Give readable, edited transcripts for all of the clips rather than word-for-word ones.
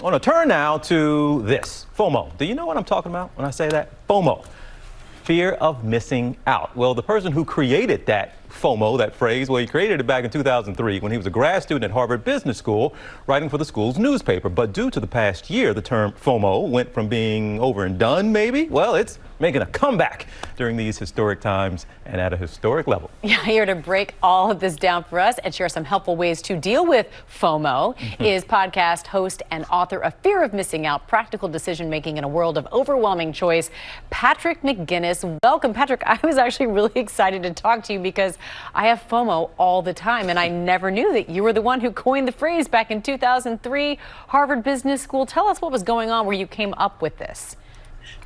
I want to turn now to this, FOMO. Do you know what I'm talking about when I say that? FOMO, fear of missing out. Well, the person who created that FOMO, that phrase, well, he created it back in 2003 when he was a grad student at Harvard Business School writing for the school's newspaper. But due to the past year, the term FOMO went from being over and done, maybe, well, it's making a comeback during these historic times and at a historic level. Yeah, here to break all of this down for us and share some helpful ways to deal with FOMO is podcast host and author of Fear of Missing Out, Practical Decision Making in a World of Overwhelming Choice, Patrick McGinnis. Welcome, Patrick. I was actually really excited to talk to you because I have FOMO all the time, and I never knew that you were the one who coined the phrase back in 2003, Harvard Business School. Tell us what was going on where you came up with this.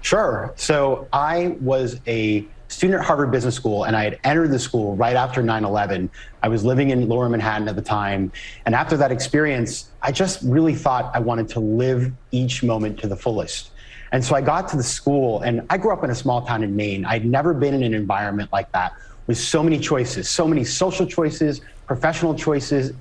Sure. So I was a student at Harvard Business School, and I had entered the school right after 9/11. I was living in Lower Manhattan at the time. And after that experience, I just really thought I wanted to live each moment to the fullest. And so I got to the school, and I grew up in a small town in Maine. I'd never been in an environment like that with so many choices, so many social choices, professional choices,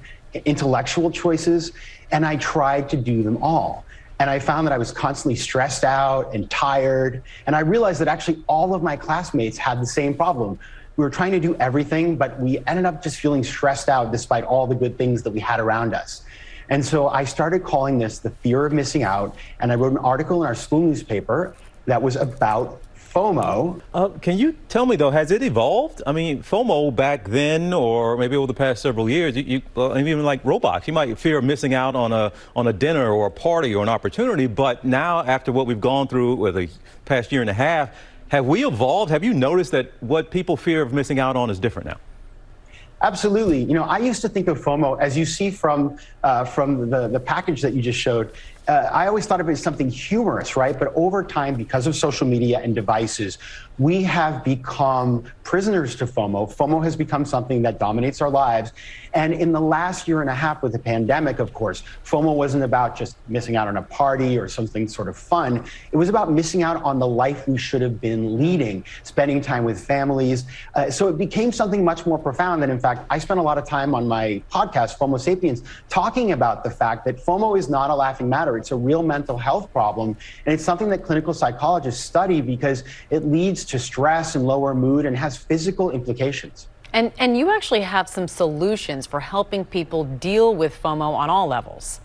intellectual choices, and I tried to do them all. And I found that I was constantly stressed out and tired. And I realized that actually all of my classmates had the same problem. We were trying to do everything, but we ended up just feeling stressed out despite all the good things that we had around us. And so I started calling this the fear of missing out. And I wrote an article in our school newspaper that was about FOMO. Can you tell me, though, has it evolved? I mean, FOMO back then, or maybe over the past several years, even like Roblox, you might fear missing out on a dinner or a party or an opportunity. But now, after what we've gone through with the past year and a half, have we evolved? Have you noticed that what people fear of missing out on is different now? Absolutely. You know, I used to think of FOMO, as you see from the package that you just showed, I always thought of it as something humorous, right? But over time, because of social media and devices, we have become prisoners to FOMO. FOMO has become something that dominates our lives. And in the last year and a half with the pandemic, of course, FOMO wasn't about just missing out on a party or something sort of fun. It was about missing out on the life we should have been leading, spending time with families. So it became something much more profound. And in fact, I spent a lot of time on my podcast, FOMO Sapiens, talking about the fact that FOMO is not a laughing matter. It's a real mental health problem. And it's something that clinical psychologists study because it leads to stress and lower mood and has physical implications. And you actually have some solutions for helping people deal with FOMO on all levels.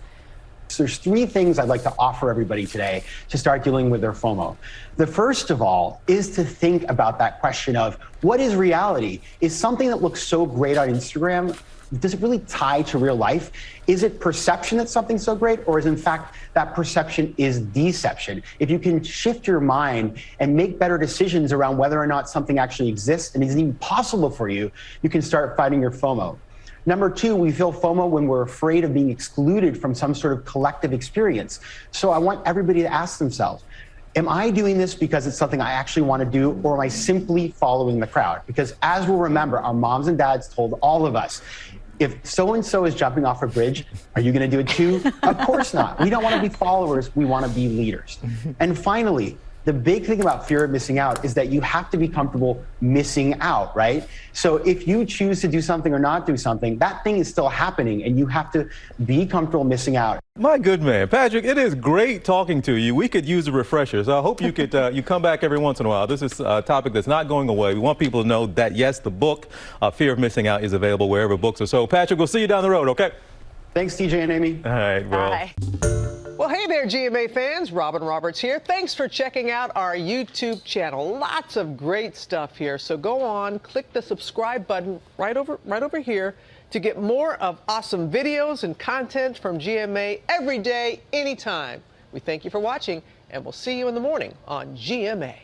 So there's three things I'd like to offer everybody today to start dealing with their FOMO. The first of all is to think about that question of what is reality? Is something that looks so great on Instagram, does it really tie to real life? Is it perception that something's so great, or is in fact that perception is deception? If you can shift your mind and make better decisions around whether or not something actually exists and is even possible for you, you can start fighting your FOMO. Number two, we feel FOMO when we're afraid of being excluded from some sort of collective experience. So I want everybody to ask themselves, am I doing this because it's something I actually want to do, or am I simply following the crowd? Because as we'll remember, our moms and dads told all of us, if so-and-so is jumping off a bridge, are you going to do it too? Of course not. We don't want to be followers. We want to be leaders. And finally, the big thing about fear of missing out is that you have to be comfortable missing out, right? So if you choose to do something or not do something, that thing is still happening, and you have to be comfortable missing out. My good man, Patrick, it is great talking to you. We could use a refresher, so I hope you could you come back every once in a while. This is a topic that's not going away. We want people to know that, yes, the book, Fear of Missing Out, is available wherever books are sold. Patrick, we'll see you down the road, okay? Thanks, TJ and Amy. All right, well. Bye. Well, hey there, GMA fans. Robin Roberts here. Thanks for checking out our YouTube channel. Lots of great stuff here. So go on, click the subscribe button right over here to get more of awesome videos and content from GMA every day, anytime. We thank you for watching, and we'll see you in the morning on GMA.